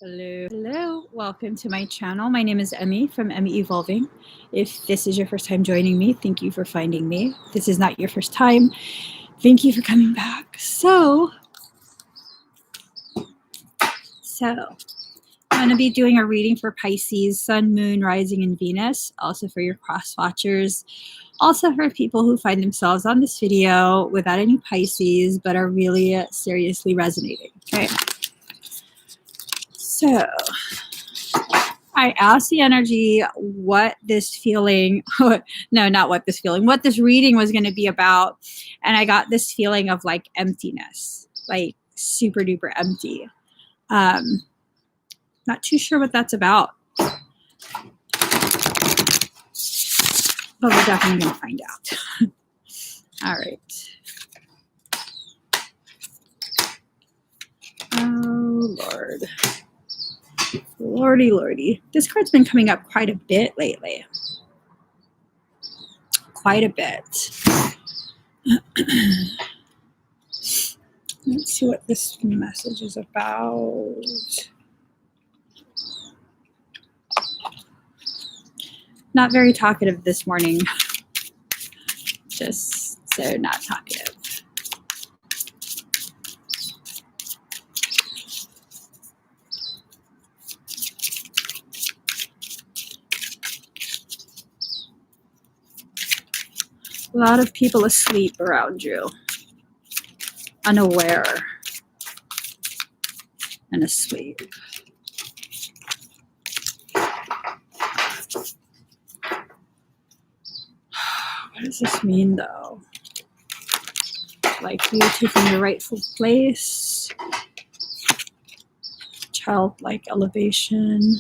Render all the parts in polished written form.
Hello. Hello. Welcome to my channel. My name is Emmie from Emmie Evolving. If this is your first time joining me, thank you for finding me. If this is not your first time, thank you for coming back. So I'm going to be doing a reading for Pisces, Sun, Moon, Rising, and Venus. Also for your cross watchers. Also for people who find themselves on this video without any Pisces, but are really seriously resonating. Okay. So I asked the energy what this feeling, no, not what this feeling, what this reading was going to be about. And I got this feeling of like emptiness, like super duper empty. Not too sure what that's about, but we're definitely going to find out. All right. Oh, Lord. Lordy, lordy. This card's been coming up quite a bit lately. Quite a bit. Let's see what this message is about. Not very talkative this morning. Just so not talkative. A lot of people asleep around you, unaware and asleep. What does this mean, though? Like you taking your rightful place, childlike elevation.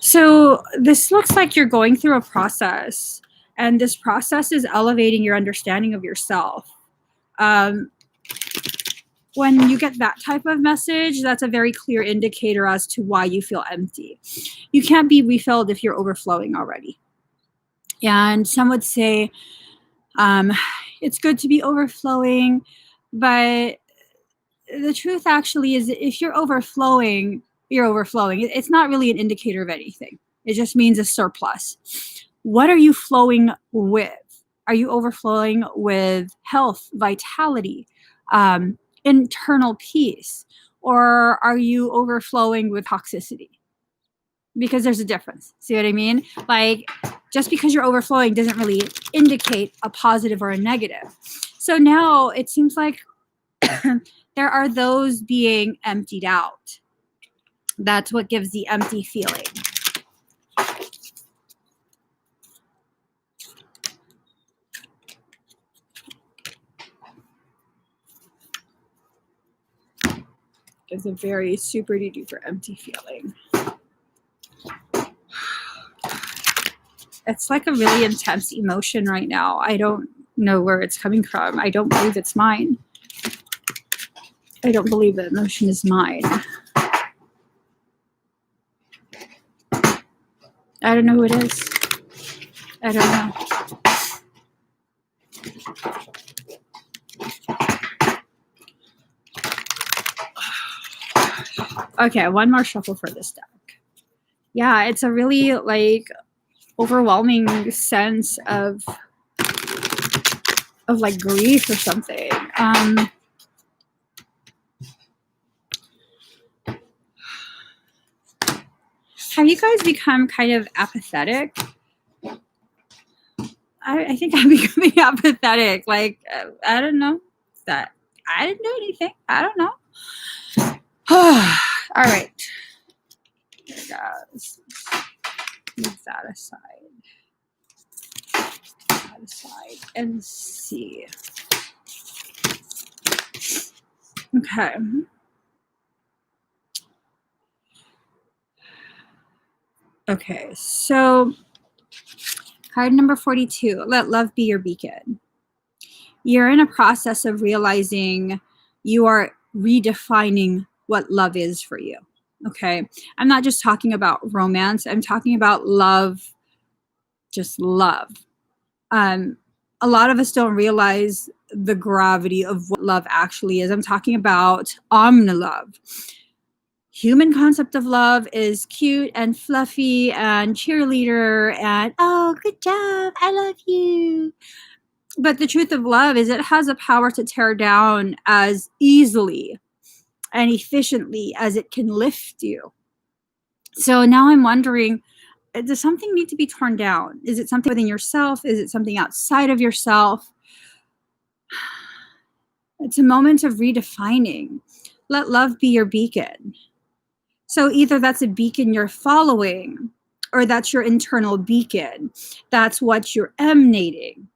So this looks like you're going through a process, and this process is elevating your understanding of yourself. When you get that type of message, that's a very clear indicator as to why you feel empty. You can't be refilled if you're overflowing already. And some would say it's good to be overflowing, but the truth actually is that if you're overflowing, you're overflowing. It's not really an indicator of anything. It just means a surplus. What are you flowing with? Are you overflowing with health, vitality, internal peace? Or are you overflowing with toxicity? Because there's a difference. See what I mean? Like, just because you're overflowing doesn't really indicate a positive or a negative. So now it seems like there are those being emptied out. That's what gives the empty feeling. Gives a very super duper empty feeling. It's like a really intense emotion right now. I don't know where it's coming from. I don't believe it's mine. I don't believe that emotion is mine. I don't know who it is. I don't know. Okay, one more shuffle for this deck. Yeah, it's a really like overwhelming sense of like grief or something. Have you guys become kind of apathetic? I think I'm becoming apathetic. Like, I don't know. That I didn't do anything. I don't know. All right. There it goes. Move that aside. That aside and see. Okay. Okay, so card number 42, let love be your beacon. You're in a process of realizing you are redefining what love is for you, okay? I'm not just talking about romance. I'm talking about love, just love. A lot of us don't realize the gravity of what love actually is. I'm talking about omni-love. Human concept of love is cute and fluffy and cheerleader and, oh, good job, I love you. But the truth of love is it has a power to tear down as easily and efficiently as it can lift you. So now I'm wondering, does something need to be torn down? Is it something within yourself? Is it something outside of yourself? It's a moment of redefining. Let love be your beacon. So either that's a beacon you're following, or that's your internal beacon. That's what you're emanating.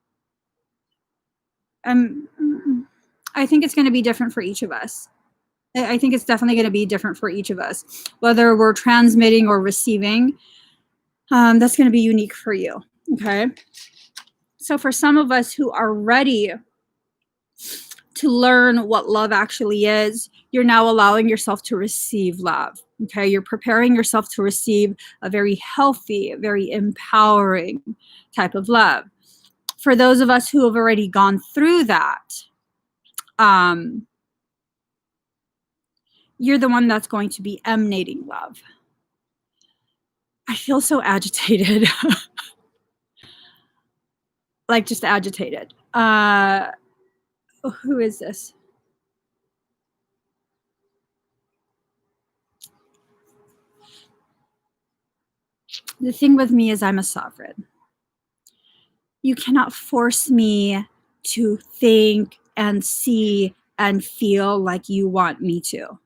I think it's going to be different for each of us. I think it's definitely going to be different for each of us. Whether we're transmitting or receiving, that's going to be unique for you, okay? So for some of us who are ready to learn what love actually is, you're now allowing yourself to receive love, okay? You're preparing yourself to receive a very healthy, very empowering type of love. For those of us who have already gone through that, you're the one that's going to be emanating love. I feel so agitated. Like just agitated. Who is this? The thing with me is I'm a sovereign. You cannot force me to think and see and feel like you want me to.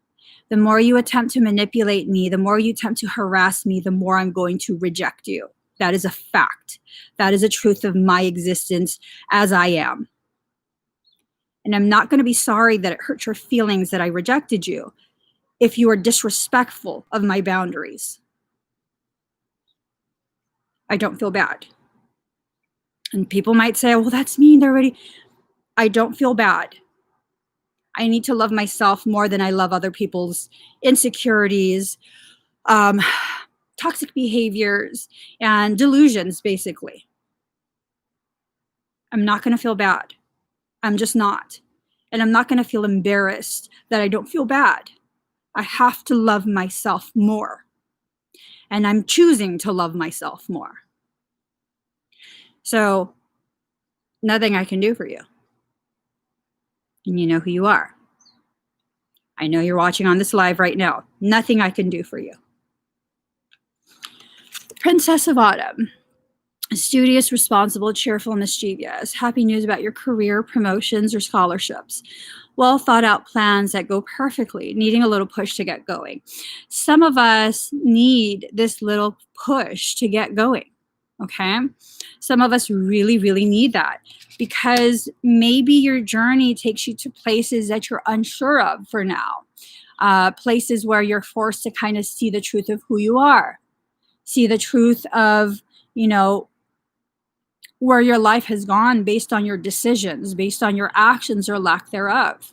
The more you attempt to manipulate me, the more you attempt to harass me, the more I'm going to reject you. That is a fact. That is a truth of my existence as I am. And I'm not going to be sorry that it hurt your feelings that I rejected you if you are disrespectful of my boundaries. I don't feel bad. And people might say, well, that's mean. They're already. I don't feel bad. I need to love myself more than I love other people's insecurities, toxic behaviors, and delusions, basically. I'm not going to feel bad. I'm just not. And I'm not going to feel embarrassed that I don't feel bad. I have to love myself more. And I'm choosing to love myself more. So, nothing I can do for you. And you know who you are. I know you're watching on this live right now. Nothing I can do for you. Princess of Autumn. Studious, responsible, cheerful, mischievous. Happy news about your career, promotions, or scholarships. Well thought out plans that go perfectly, needing a little push to get going. Some of us need this little push to get going, okay? Some of us really, really need that because maybe your journey takes you to places that you're unsure of for now, places where you're forced to kind of see the truth of who you are, see the truth of, where your life has gone based on your decisions, based on your actions or lack thereof.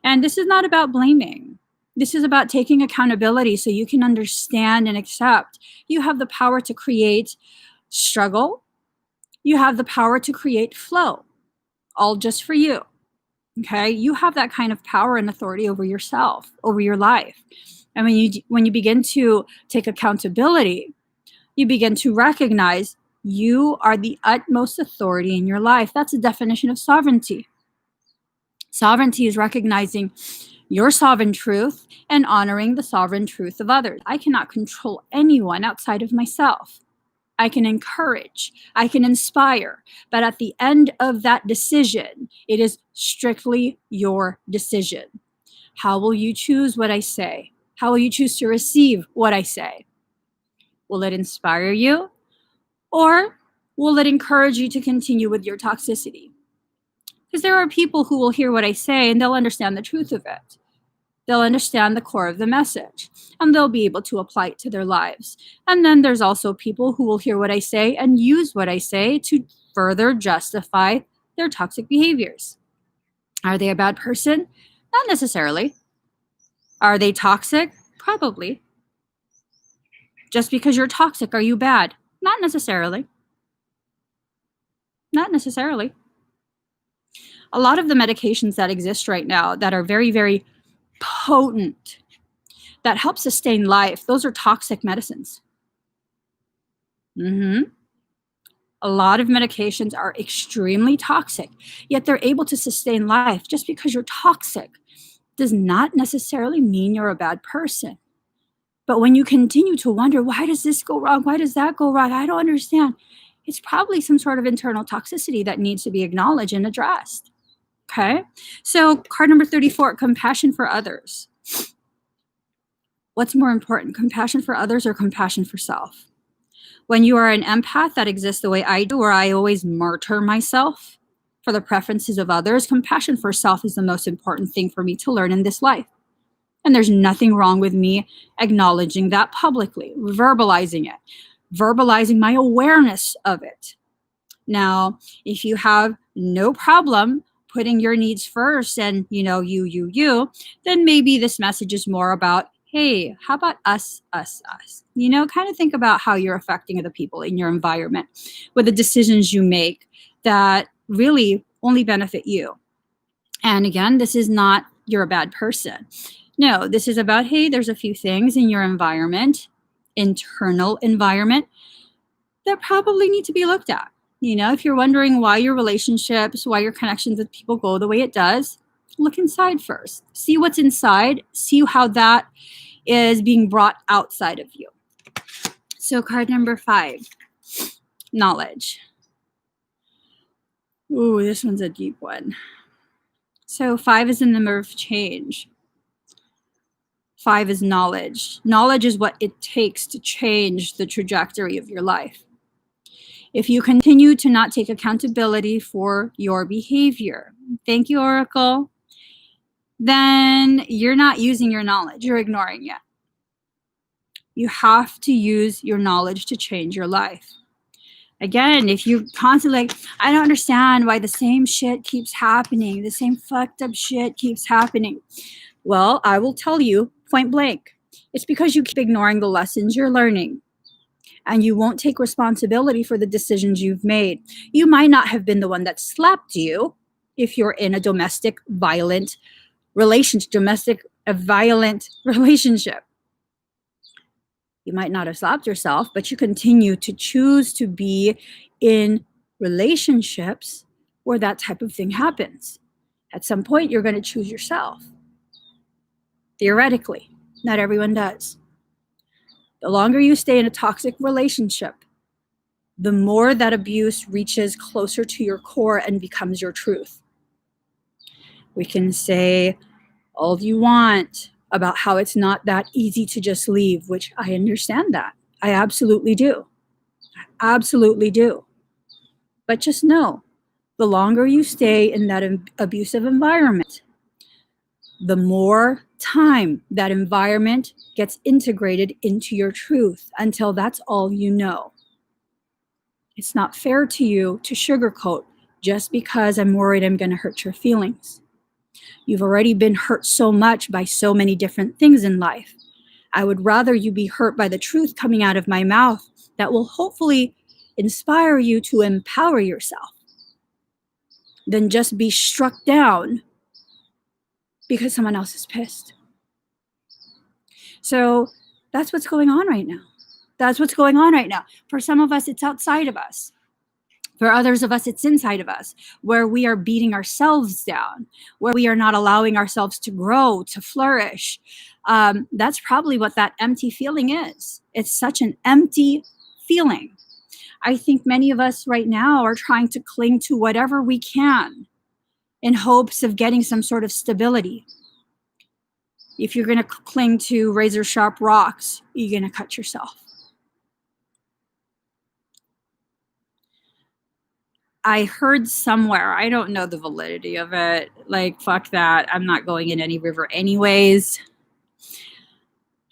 And this is not about blaming. This is about taking accountability so you can understand and accept. You have the power to create struggle. You have the power to create flow, all just for you. Okay? You have that kind of power and authority over yourself, over your life. And when you begin to take accountability, you begin to recognize you are the utmost authority in your life. That's a definition of sovereignty. Sovereignty is recognizing your sovereign truth and honoring the sovereign truth of others. I cannot control anyone outside of myself. I can encourage, I can inspire, but at the end of that decision, it is strictly your decision. How will you choose what I say? How will you choose to receive what I say? Will it inspire you? Or will it encourage you to continue with your toxicity? Because there are people who will hear what I say and they'll understand the truth of it. They'll understand the core of the message and they'll be able to apply it to their lives. And then there's also people who will hear what I say and use what I say to further justify their toxic behaviors. Are they a bad person? Not necessarily. Are they toxic? Probably. Just because you're toxic, are you bad? Not necessarily. Not necessarily. A lot of the medications that exist right now that are very, very potent, that help sustain life, those are toxic medicines. A lot of medications are extremely toxic, yet they're able to sustain life. Just because you're toxic does not necessarily mean you're a bad person. But when you continue to wonder, why does this go wrong? Why does that go wrong? I don't understand. It's probably some sort of internal toxicity that needs to be acknowledged and addressed. Okay? So card number 34, compassion for others. What's more important, compassion for others or compassion for self? When you are an empath that exists the way I do, where I always martyr myself for the preferences of others, compassion for self is the most important thing for me to learn in this life. And there's nothing wrong with me acknowledging that publicly, verbalizing it, verbalizing my awareness of it. Now, if you have no problem putting your needs first and, you, then maybe this message is more about, hey, how about us? Kind of think about how you're affecting other people in your environment with the decisions you make that really only benefit you. And again, this is not you're a bad person. No, this is about, hey, there's a few things in your environment, internal environment, that probably need to be looked at. If you're wondering why your relationships, why your connections with people go the way it does, look inside first. See what's inside. See how that is being brought outside of you. So card number 5, knowledge. Ooh, this one's a deep one. So 5 is the number of change. 5 is knowledge. Knowledge is what it takes to change the trajectory of your life. If you continue to not take accountability for your behavior, thank you, Oracle, then you're not using your knowledge. You're ignoring it. You have to use your knowledge to change your life. Again, if you constantly, I don't understand why the same shit keeps happening. The same fucked up shit keeps happening. Well, I will tell you point blank. It's because you keep ignoring the lessons you're learning. And you won't take responsibility for the decisions you've made. You might not have been the one that slapped you if you're in a domestic violent relationship. You might not have slapped yourself, but you continue to choose to be in relationships where that type of thing happens. At some point, you're going to choose yourself. Theoretically, not everyone does. The longer you stay in a toxic relationship, the more that abuse reaches closer to your core and becomes your truth. We can say all you want about how it's not that easy to just leave, which I understand that. I absolutely do. I absolutely do. But just know, the longer you stay in that abusive environment, the more time that environment gets integrated into your truth until that's all you know. It's not fair to you to sugarcoat just because I'm worried I'm going to hurt your feelings. You've already been hurt so much by so many different things in life. I would rather you be hurt by the truth coming out of my mouth that will hopefully inspire you to empower yourself than just be struck down because someone else is pissed. So that's what's going on right now. That's what's going on right now. For some of us, it's outside of us. For others of us, it's inside of us, where we are beating ourselves down, where we are not allowing ourselves to grow, to flourish. That's probably what that empty feeling is. It's such an empty feeling. I think many of us right now are trying to cling to whatever we can in hopes of getting some sort of stability. If you're going to cling to razor sharp rocks, you're going to cut yourself. I heard somewhere, I don't know the validity of it. Like, fuck that. I'm not going in any river anyways.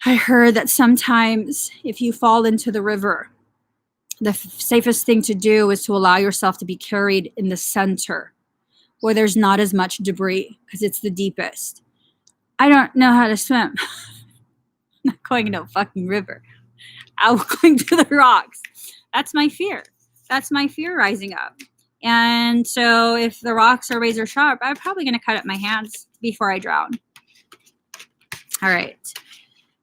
I heard that sometimes if you fall into the river, the safest thing to do is to allow yourself to be carried in the center where there's not as much debris because it's the deepest. I don't know how to swim. I'm not going in no fucking river. I'm going to the rocks. That's my fear. That's my fear rising up. And so if the rocks are razor sharp, I'm probably going to cut up my hands before I drown. All right.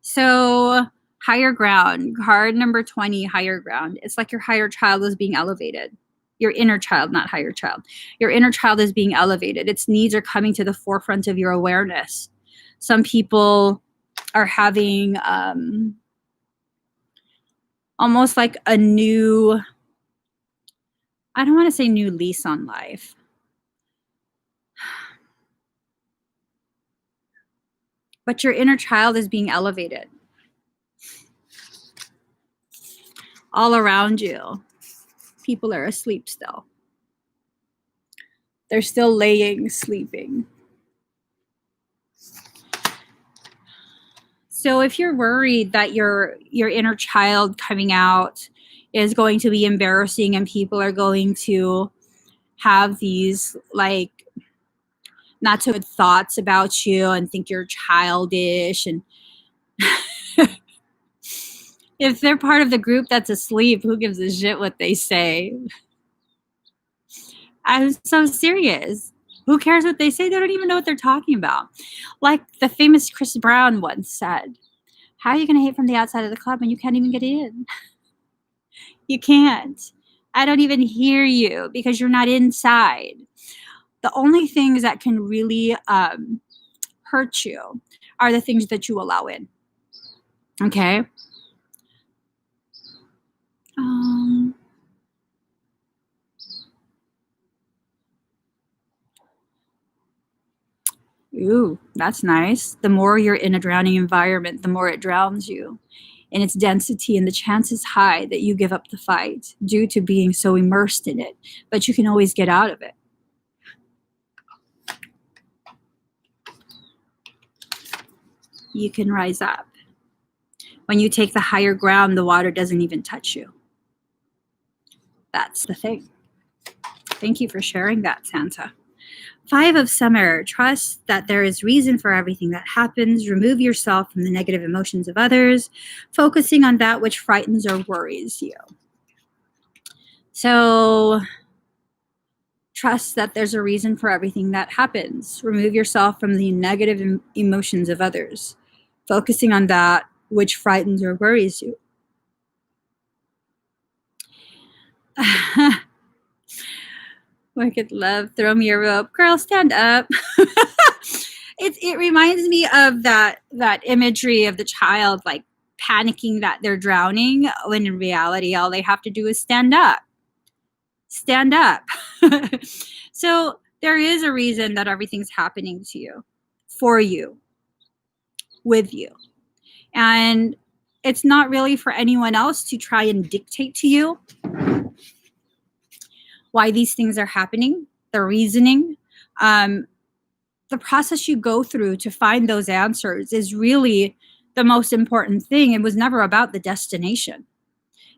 So higher ground, card number 20, higher ground. It's like your higher child is being elevated. Your inner child, not higher child. Your inner child is being elevated. Its needs are coming to the forefront of your awareness. Some people are having almost like a new, I don't want to say new lease on life. But your inner child is being elevated. All around you, people are asleep still. They're still laying, sleeping. So if you're worried that your inner child coming out is going to be embarrassing and people are going to have these like not so good thoughts about you and think you're childish, and if they're part of the group that's asleep, who gives a shit what they say? I'm so serious. Who cares what they say? They don't even know what they're talking about. Like the famous Chris Brown once said, how are you going to hate from the outside of the club when you can't even get in? You can't. I don't even hear you because you're not inside. The only things that can really hurt you are the things that you allow in. Okay? Ooh, that's nice. The more you're in a drowning environment, the more it drowns you in its density, and the chance is high that you give up the fight due to being so immersed in it. But you can always get out of it. You can rise up. When you take the higher ground, the water doesn't even touch you. That's the thing. Thank you for sharing that, Santa. 5 of Summer. Trust that there is reason for everything that happens. Remove yourself from the negative emotions of others, focusing on that which frightens or worries you. So trust that there's a reason for everything that happens. Remove yourself from the negative emotions of others, focusing on that which frightens or worries you. Wicked love, throw me a rope. Girl, stand up. It reminds me of that imagery of the child like panicking that they're drowning, when in reality all they have to do is stand up. Stand up. So there is a reason that everything's happening to you, for you, with you. And it's not really for anyone else to try and dictate to you why these things are happening, the reasoning. The process you go through to find those answers is really the most important thing. It was never about the destination.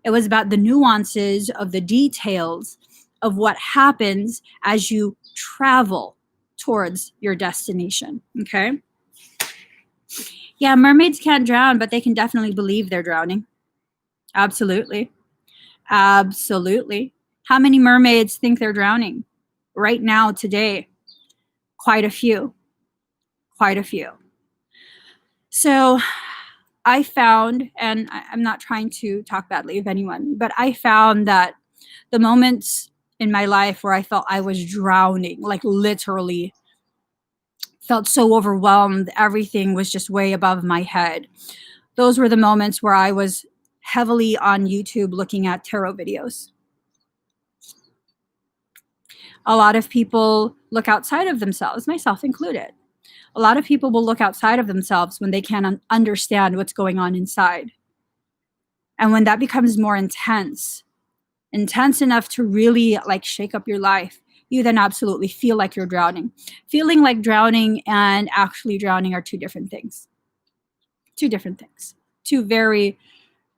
It was about the nuances of the details of what happens as you travel towards your destination. Okay? Yeah, mermaids can't drown, but they can definitely believe they're drowning. Absolutely. Absolutely. How many mermaids think they're drowning right now, today? Quite a few. Quite a few. So I found, and I'm not trying to talk badly of anyone, but I found that the moments in my life where I felt I was drowning, like literally felt so overwhelmed, everything was just way above my head. Those were the moments where I was heavily on YouTube looking at tarot videos. A lot of people look outside of themselves, myself included. A lot of people will look outside of themselves when they can't understand what's going on inside. And when that becomes more intense enough to really like shake up your life, you then absolutely feel like you're drowning. Feeling like drowning and actually drowning are two different things. Two different things. Two very,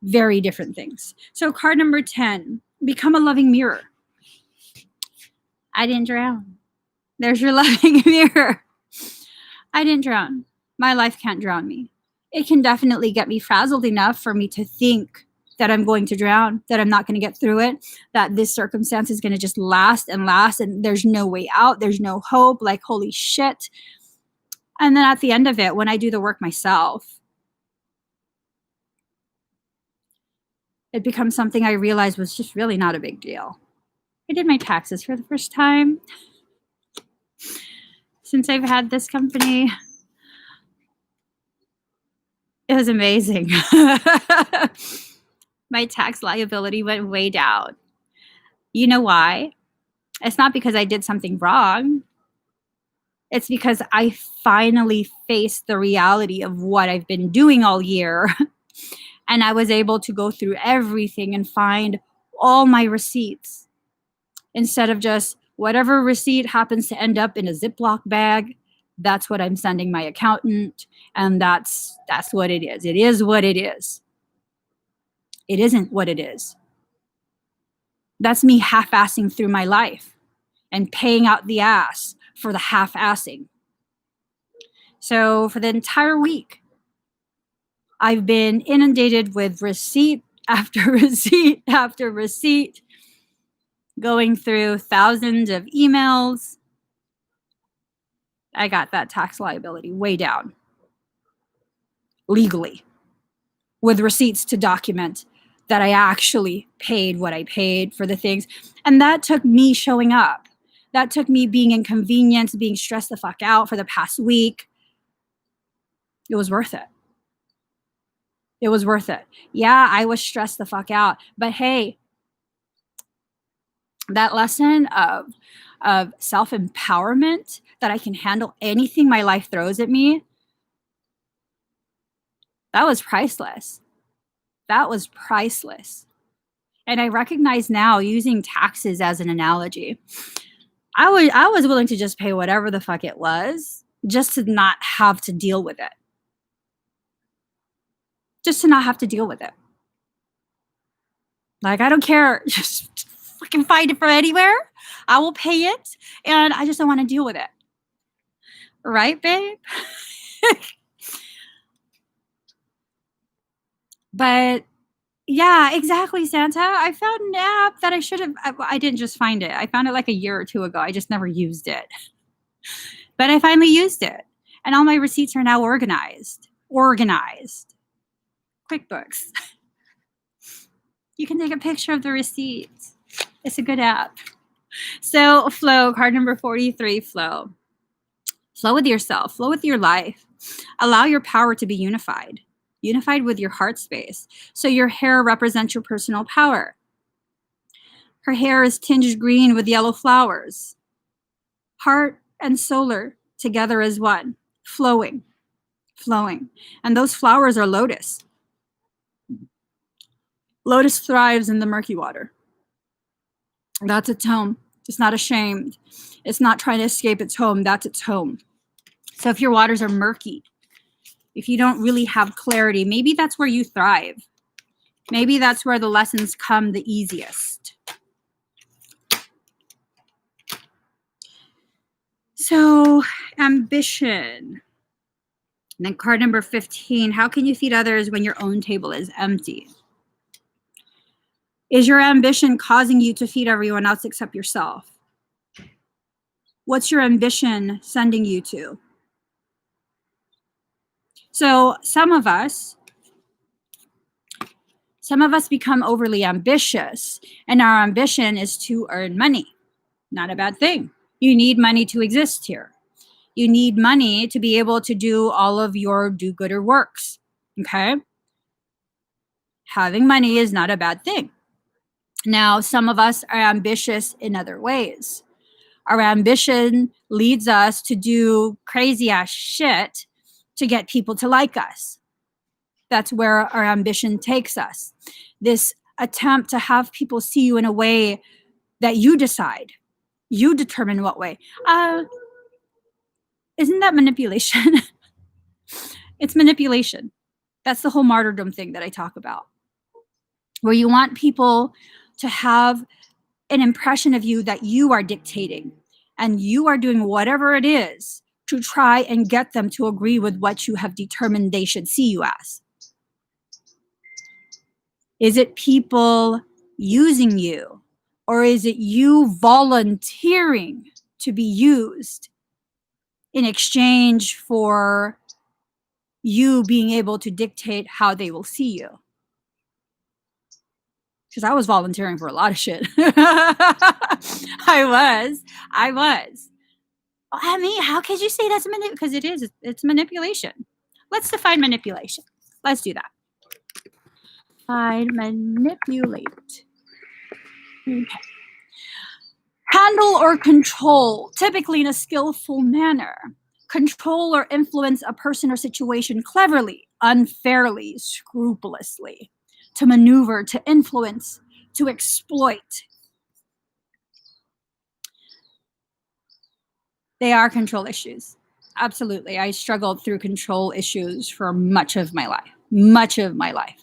very different things. So card number 10, become a loving mirror. I didn't drown. There's your loving mirror. I didn't drown. My life can't drown me. It can definitely get me frazzled enough for me to think that I'm going to drown, that I'm not going to get through it, that this circumstance is going to just last and last and there's no way out, there's no hope, like holy shit. And then at the end of it, when I do the work myself, it becomes something I realized was just really not a big deal. I did my taxes for the first time since I've had this company. It was amazing. My tax liability went way down. You know why? It's not because I did something wrong. It's because I finally faced the reality of what I've been doing all year. And I was able to go through everything and find all my receipts instead of just whatever receipt happens to end up in a Ziploc bag. That's what I'm sending my accountant. And that's what it is. It is what it is. It isn't what it is. That's me half-assing through my life and paying out the ass for the half-assing. So for the entire week, I've been inundated with receipt after receipt after receipt, going through thousands of emails. I got that tax liability way down legally with receipts to document that I actually paid what I paid for the things. And that took me showing up. That took me being inconvenienced, being stressed the fuck out for the past week. It was worth it. It was worth it. Yeah, I was stressed the fuck out. But hey, that lesson of self-empowerment, that I can handle anything my life throws at me, that was priceless. That was priceless. And I recognize now, using taxes as an analogy, I was willing to just pay whatever the fuck it was, just to not have to deal with it. Just to not have to deal with it. Like, I don't care. Just fucking find it from anywhere. I will pay it. And I just don't want to deal with it. Right, babe? But yeah, exactly, Santa. I found an app that I didn't just find it. I found it like a year or two ago. I just never used it. But I finally used it. And all my receipts are now organized. Organized. QuickBooks. You can take a picture of the receipts. It's a good app. So flow, card number 43, flow. Flow with yourself. Flow with your life. Allow your power to be unified. Unified with your heart space. So your hair represents your personal power. Her hair is tinged green with yellow flowers. Heart and solar together as one. Flowing. Flowing. And those flowers are lotus. Lotus thrives in the murky water. That's its home. It's not ashamed. It's not trying to escape its home. That's its home. So if your waters are murky, if you don't really have clarity, maybe that's where you thrive. Maybe that's where the lessons come the easiest. So, ambition. And then card number 15, how can you feed others when your own table is empty? Is your ambition causing you to feed everyone else except yourself? What's your ambition sending you to? So some of us become overly ambitious, and our ambition is to earn money. Not a bad thing. You need money to exist here. You need money to be able to do all of your do-gooder works, okay? Having money is not a bad thing. Now, some of us are ambitious in other ways. Our ambition leads us to do crazy ass shit to get people to like us. That's where our ambition takes us. This attempt to have people see you in a way that you decide. You determine what way. Isn't that manipulation? It's manipulation. That's the whole martyrdom thing that I talk about. Where you want people to have an impression of you that you are dictating and you are doing whatever it is to try and get them to agree with what you have determined they should see you as. Is it people using you? Or is it you volunteering to be used in exchange for you being able to dictate how they will see you? Because I was volunteering for a lot of shit. I was. Oh, Emmie, how could you say that's manipulation? Because it is. It's manipulation. Let's define manipulation. Let's do that. Manipulate. Okay. Handle or control, typically in a skillful manner. Control or influence a person or situation cleverly, unfairly, scrupulously. To maneuver, to influence, to exploit. They are control issues. Absolutely. I struggled through control issues for much of my life. Most of my life.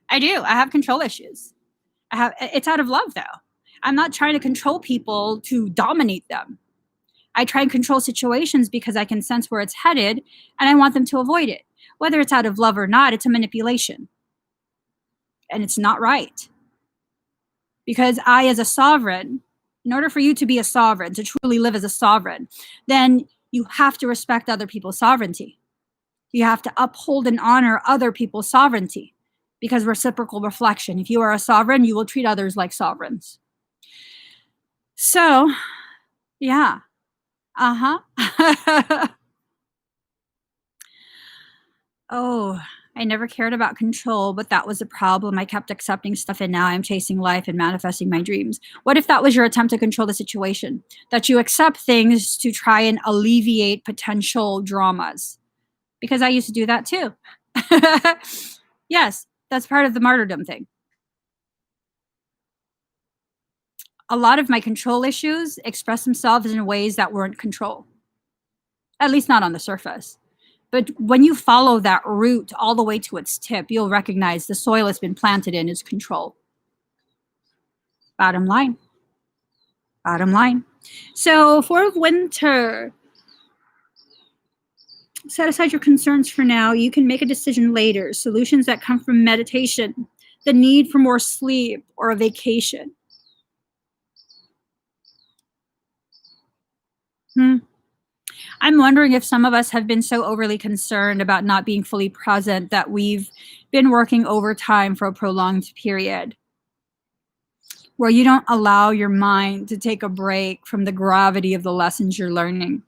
I do. I have control issues. It's out of love, though. I'm not trying to control people to dominate them. I try and control situations because I can sense where it's headed and I want them to avoid it. Whether it's out of love or not, it's a manipulation. And it's not right. Because I, as a sovereign, in order for you to be a sovereign, to truly live as a sovereign, then you have to respect other people's sovereignty. You have to uphold and honor other people's sovereignty, because reciprocal reflection. If you are a sovereign, you will treat others like sovereigns. So, yeah. Oh, I never cared about control, but that was a problem. I kept accepting stuff, and now I'm chasing life and manifesting my dreams. What if that was your attempt to control the situation? That you accept things to try and alleviate potential dramas? Because I used to do that too. Yes, that's part of the martyrdom thing. A lot of my control issues express themselves in ways that weren't control. At least not on the surface. But when you follow that root all the way to its tip, you'll recognize the soil it's been planted in is control. Bottom line. Bottom line. So for winter, set aside your concerns for now. You can make a decision later. Solutions that come from meditation, the need for more sleep, or a vacation. I'm wondering if some of us have been so overly concerned about not being fully present that we've been working overtime for a prolonged period, where you don't allow your mind to take a break from the gravity of the lessons you're learning.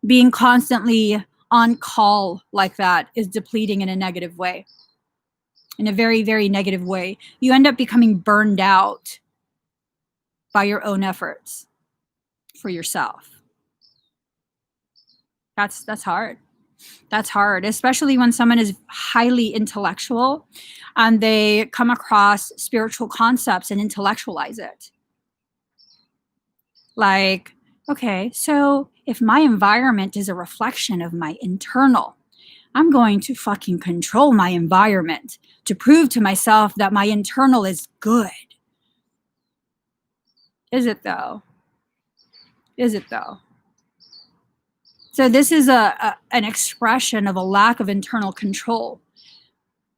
Being constantly on call like that is depleting in a negative way. In a very, very negative way. You end up becoming burned out by your own efforts for yourself. That's hard. That's hard, especially when someone is highly intellectual and they come across spiritual concepts and intellectualize it. Like, okay, so if my environment is a reflection of my internal, I'm going to fucking control my environment to prove to myself that my internal is good. Is it though? Is it though? So this is an expression of a lack of internal control.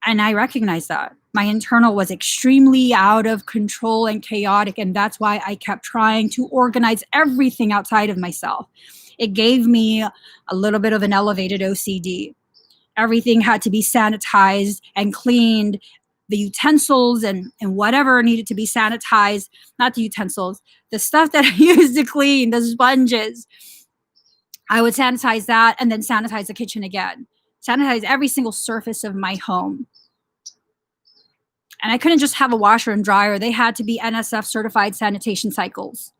And I recognize that. My internal was extremely out of control and chaotic, and that's why I kept trying to organize everything outside of myself. It gave me a little bit of an elevated OCD. Everything had to be sanitized and cleaned. The utensils and whatever needed to be sanitized, not the utensils, the stuff that I used to clean, the sponges. I would sanitize that and then sanitize the kitchen again. Sanitize every single surface of my home. And I couldn't just have a washer and dryer. They had to be NSF certified sanitation cycles.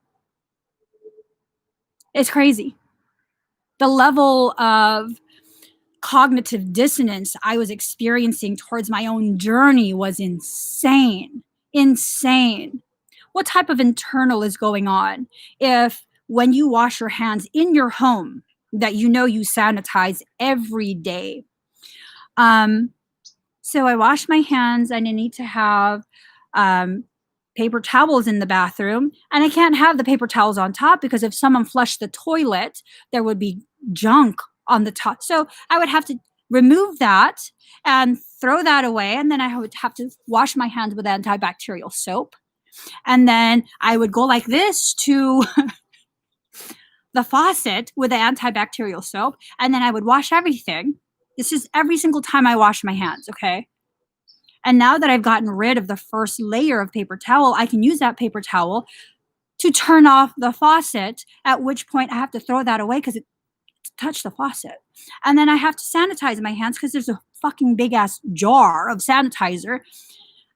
It's crazy. The level of cognitive dissonance I was experiencing towards my own journey was insane. Insane. What type of internal is going on if when you wash your hands in your home that you know you sanitize every day? So I wash my hands and I need to have paper towels in the bathroom, and I can't have the paper towels on top because if someone flushed the toilet, there would be junk on the top. So I would have to remove that and throw that away. And then I would have to wash my hands with antibacterial soap. And then I would go like this to the faucet with the antibacterial soap. And then I would wash everything. This is every single time I wash my hands, okay? And now that I've gotten rid of the first layer of paper towel, I can use that paper towel to turn off the faucet, at which point I have to throw that away because it touched the faucet. And then I have to sanitize my hands because there's a fucking big ass jar of sanitizer.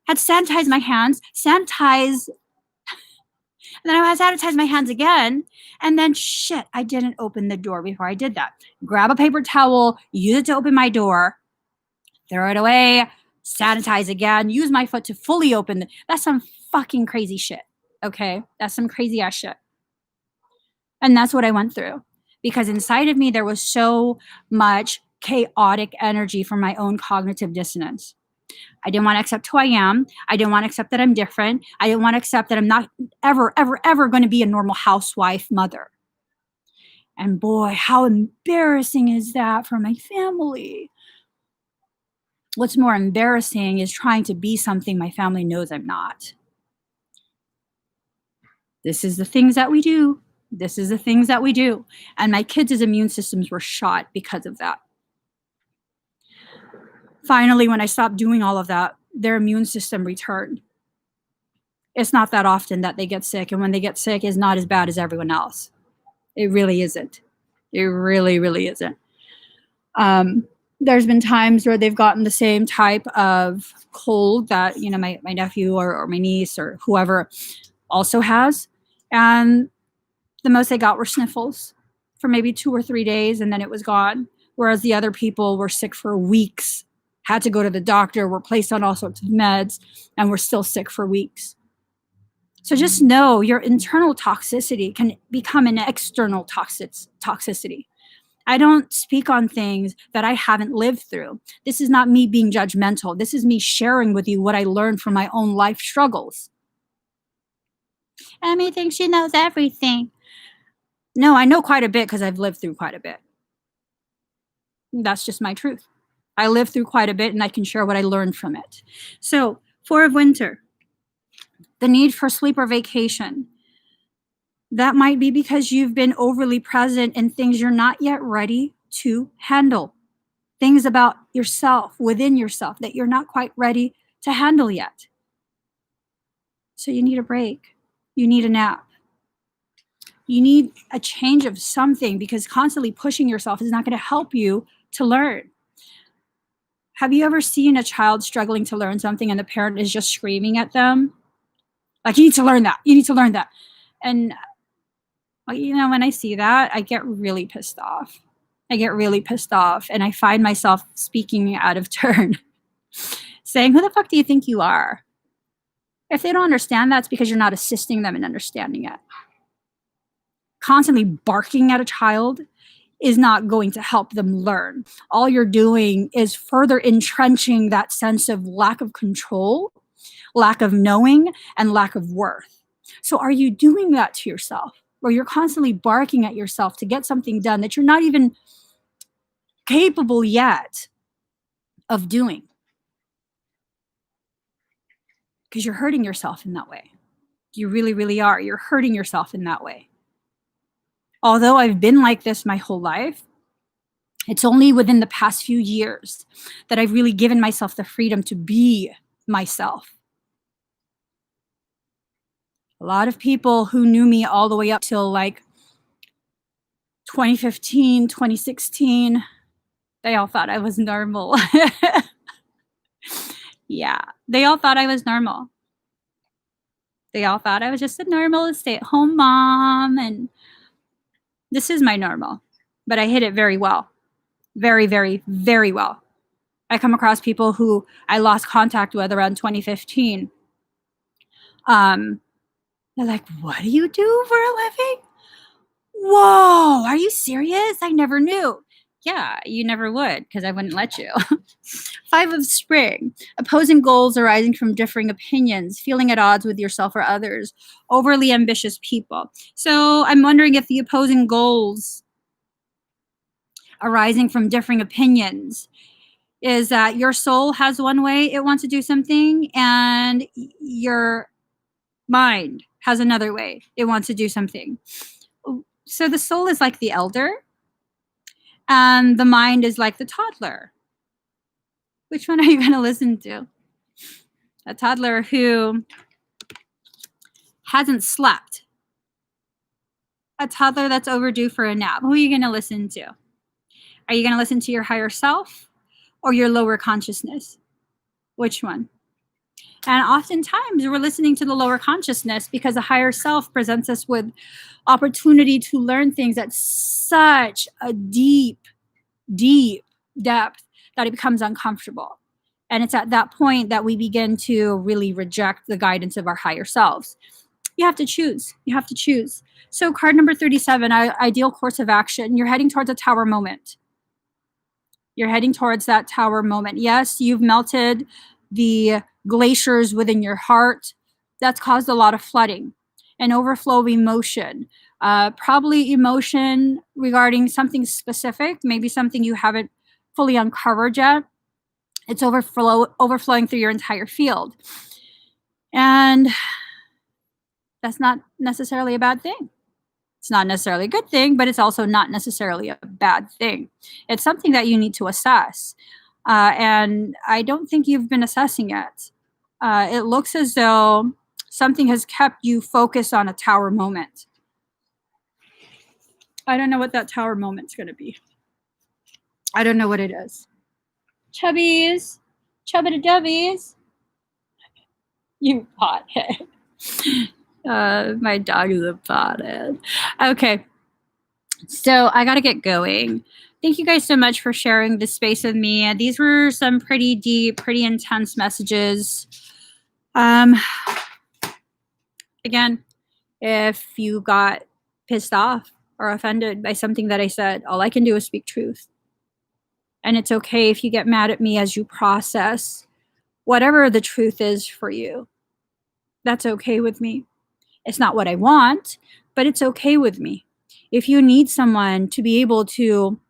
Had to sanitize my hands, sanitize, and then I had to sanitize my hands again. And then shit, I didn't open the door before I did that. Grab a paper towel, use it to open my door, throw it away, sanitize again, use my foot to fully open. That's some fucking crazy shit. Okay? That's some crazy ass shit. And that's what I went through. Because inside of me, there was so much chaotic energy from my own cognitive dissonance. I didn't want to accept who I am. I didn't want to accept that I'm different. I didn't want to accept that I'm not ever, ever, ever going to be a normal housewife mother. And boy, how embarrassing is that for my family? What's more embarrassing is trying to be something my family knows I'm not. This is the things that we do. This is the things that we do. And my kids' immune systems were shot because of that. Finally, when I stopped doing all of that, their immune system returned. It's not that often that they get sick. And when they get sick, it's not as bad as everyone else. It really isn't. It really, really isn't. There's been times where they've gotten the same type of cold that, you know, my nephew or my niece or whoever also has. And the most they got were sniffles for maybe 2 or 3 days, and then it was gone. Whereas the other people were sick for weeks, had to go to the doctor, were placed on all sorts of meds, and were still sick for weeks. So just know your internal toxicity can become an external toxicity. I don't speak on things that I haven't lived through. This is not me being judgmental. This is me sharing with you what I learned from my own life struggles. Emmie thinks she knows everything. No, I know quite a bit because I've lived through quite a bit. That's just my truth. I lived through quite a bit and I can share what I learned from it. So, Four of Winter, the need for sleep or vacation. That might be because you've been overly present in things you're not yet ready to handle. Things about yourself, within yourself, that you're not quite ready to handle yet. So you need a break. You need a nap. You need a change of something because constantly pushing yourself is not going to help you to learn. Have you ever seen a child struggling to learn something and the parent is just screaming at them? Like, you need to learn that. You need to learn that. And, you know, when I see that, I get really pissed off. I get really pissed off and I find myself speaking out of turn, saying, who the fuck do you think you are? If they don't understand that, it's because you're not assisting them in understanding it. Constantly barking at a child is not going to help them learn. All you're doing is further entrenching that sense of lack of control, lack of knowing, and lack of worth. So are you doing that to yourself? Or you're constantly barking at yourself to get something done that you're not even capable yet of doing? Because you're hurting yourself in that way. You really, really are. You're hurting yourself in that way. Although I've been like this my whole life, it's only within the past few years that I've really given myself the freedom to be myself. A lot of people who knew me all the way up till like 2015, 2016, they all thought I was normal. Yeah, they all thought I was normal. They all thought I was just a normal stay-at-home mom, and this is my normal, but I hid it very well. Very, very, very well. I come across people who I lost contact with around 2015. They're like, what do you do for a living? Whoa, are you serious? I never knew. Yeah, you never would, because I wouldn't let you. 5 of Spring, opposing goals arising from differing opinions, feeling at odds with yourself or others, overly ambitious people. So I'm wondering if the opposing goals arising from differing opinions is that your soul has one way it wants to do something, and your mind has another way it wants to do something. So the soul is like the elder, and the mind is like the toddler. Which one are you going to listen to? A toddler who hasn't slept. A toddler that's overdue for a nap. Who are you going to listen to? Are you going to listen to your higher self or your lower consciousness? Which one? And oftentimes we're listening to the lower consciousness because the higher self presents us with opportunity to learn things at such a deep depth that it becomes uncomfortable. And it's at that point that we begin to really reject the guidance of our higher selves. You have to choose. You have to choose. So card number 37, ideal course of action. You're heading towards a tower moment. You're heading towards that tower moment. Yes, you've melted the glaciers within your heart. That's caused a lot of flooding and overflow of emotion. Probably emotion regarding something specific, maybe something you haven't fully uncovered yet. It's overflowing through your entire field. And that's not necessarily a bad thing. It's not necessarily a good thing, but it's also not necessarily a bad thing. It's something that you need to assess. And I don't think you've been assessing it. It looks as though something has kept you focused on a tower moment. I don't know what that tower moment's going to be. I don't know what it is. Chubbies, chubby-dubbies. You pothead. My dog is a pothead. Okay. So I got to get going. Thank you guys so much for sharing this space with me. These were some pretty deep, pretty intense messages. Again, if you got pissed off or offended by something that I said, all I can do is speak truth. And it's okay if you get mad at me as you process whatever the truth is for you. That's okay with me. It's not what I want, but it's okay with me. If you need someone to be able to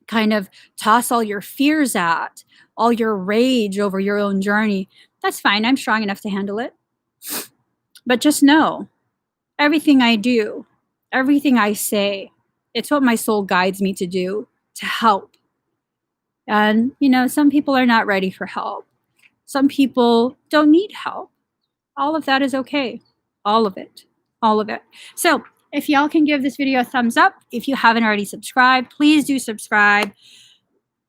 kind of toss all your fears at, all your rage over your own journey, that's fine. I'm strong enough to handle it. But just know, everything I do, everything I say, it's what my soul guides me to do, to help. And, some people are not ready for help. Some people don't need help. All of that is okay. All of it. All of it. So if y'all can give this video a thumbs up, if you haven't already subscribed, please do subscribe.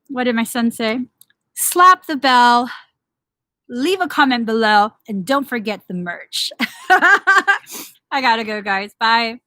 What did my son say? Slap the bell, leave a comment below, and don't forget the merch. I gotta go, guys. Bye.